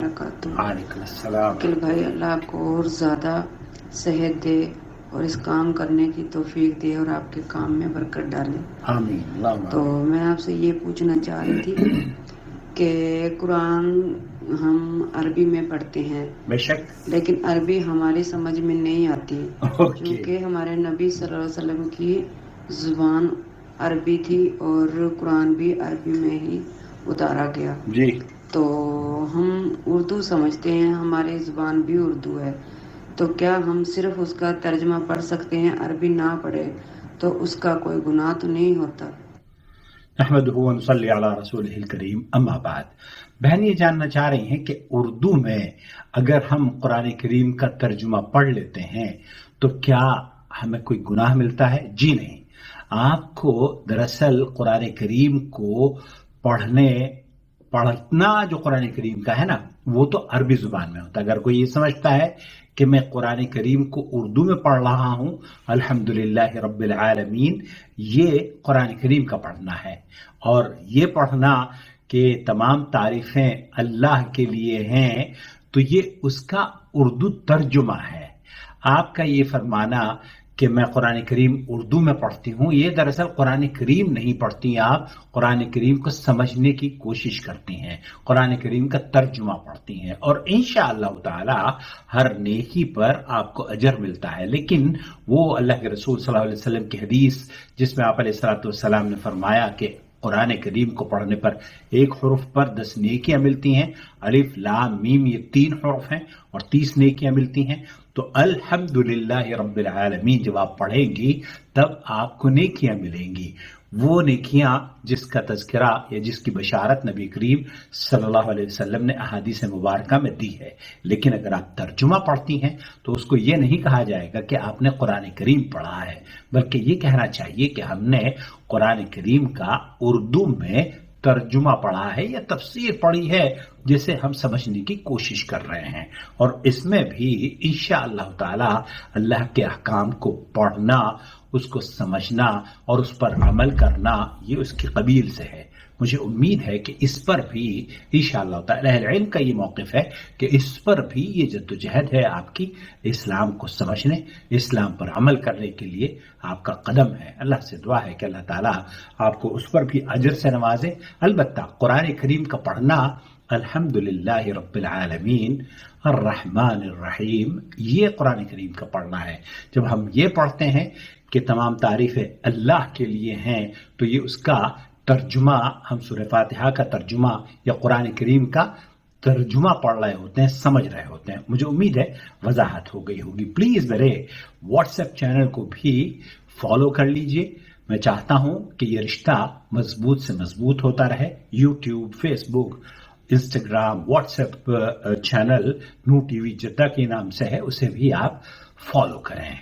وعلیکم السلام. عقیل بھائی، اللہ آپ کو اور زیادہ صحت دے اور اس کام کرنے کی توفیق دے اور آپ کے کام میں برکت ڈالے. آمین اللہم تو آمین. میں آپ سے یہ پوچھنا چاہ رہی تھی کہ قرآن ہم عربی میں پڑھتے ہیں، بے شک. لیکن عربی ہماری سمجھ میں نہیں آتی، اوکے. کیونکہ ہمارے نبی صلی اللہ علیہ وسلم کی زبان عربی تھی اور قرآن بھی عربی میں ہی اتارا گیا. جی. تو ہم اردو سمجھتے ہیں، ہماری زبان بھی اردو ہے، تو کیا ہم صرف اس کا ترجمہ پڑھ سکتے ہیں، عربی نہ پڑھے تو اس کا کوئی گناہ تو نہیں ہوتا؟ نحمدہ و نصلی علی رسولہ الکریم، اما بعد. بہن یہ جاننا چاہ رہی ہیں کہ اردو میں اگر ہم قرآن کریم کا ترجمہ پڑھ لیتے ہیں تو کیا ہمیں کوئی گناہ ملتا ہے؟ جی نہیں. آپ کو دراصل قرآن کریم کو پڑھنا جو قرآن کریم کا ہے نا، وہ تو عربی زبان میں ہوتا ہے. اگر کوئی یہ سمجھتا ہے کہ میں قرآن کریم کو اردو میں پڑھ رہا ہوں، الحمدللہ رب العالمین، یہ قرآن کریم کا پڑھنا ہے. اور یہ پڑھنا کہ تمام تعریفیں اللہ کے لیے ہیں، تو یہ اس کا اردو ترجمہ ہے. آپ کا یہ فرمانا کہ میں قرآن کریم اردو میں پڑھتی ہوں، یہ دراصل قرآن کریم نہیں پڑھتی، آپ قرآن کریم کو سمجھنے کی کوشش کرتی ہیں، قرآن کریم کا ترجمہ پڑھتی ہیں، اور انشاءاللہ تعالی ہر نیکی پر آپ کو اجر ملتا ہے. لیکن وہ اللہ کے رسول صلی اللہ علیہ وسلم کی حدیث جس میں آپ علیہ الصلوۃ والسلام نے فرمایا کہ قرآن کریم کو پڑھنے پر ایک حرف پر 10 نیکیاں ملتی ہیں، الف لام میم یہ 3 حرف ہیں اور 30 نیکیاں ملتی ہیں. تو الحمدللہ رب العالمین جب آپ پڑھیں گی تب آپ کو نیکیاں ملیں گی، وہ نیکیاں جس کا تذکرہ یا جس کی بشارت نبی کریم صلی اللہ علیہ وسلم نے احادیث مبارکہ میں دی ہے. لیکن اگر آپ ترجمہ پڑھتی ہیں تو اس کو یہ نہیں کہا جائے گا کہ آپ نے قرآن کریم پڑھا ہے، بلکہ یہ کہنا چاہیے کہ ہم نے قرآن کریم کا اردو میں ترجمہ پڑھا ہے یا تفسیر پڑھی ہے جسے ہم سمجھنے کی کوشش کر رہے ہیں. اور اس میں بھی انشاءاللہ تعالی اللہ کے احکام کو پڑھنا، اس کو سمجھنا اور اس پر عمل کرنا یہ اس کی قبیل سے ہے. مجھے امید ہے کہ اس پر بھی انشاءاللہ تعالی اہل علم کا یہ موقف ہے کہ اس پر بھی یہ جدوجہد ہے آپ کی، اسلام کو سمجھنے، اسلام پر عمل کرنے کے لیے آپ کا قدم ہے. اللہ سے دعا ہے کہ اللہ تعالیٰ آپ کو اس پر بھی اجر سے نوازے. البتہ قرآن کریم کا پڑھنا الحمدللہ رب العالمین الرحمن الرحیم، یہ قرآن کریم کا پڑھنا ہے. جب ہم یہ پڑھتے ہیں کہ تمام تعریفیں اللہ کے لیے ہیں تو یہ اس کا ترجمہ، ہم سورہ فاتحہ کا ترجمہ یا قرآن کریم کا ترجمہ پڑھ رہے ہوتے ہیں، سمجھ رہے ہوتے ہیں. مجھے امید ہے وضاحت ہو گئی ہوگی. پلیز میرے واٹس ایپ چینل کو بھی فالو کر لیجئے. میں چاہتا ہوں کہ یہ رشتہ مضبوط سے مضبوط ہوتا رہے. یوٹیوب، فیس بک، انسٹاگرام، واٹس ایپ چینل نور ٹی وی جدہ کے نام سے ہے، اسے بھی آپ فالو کریں.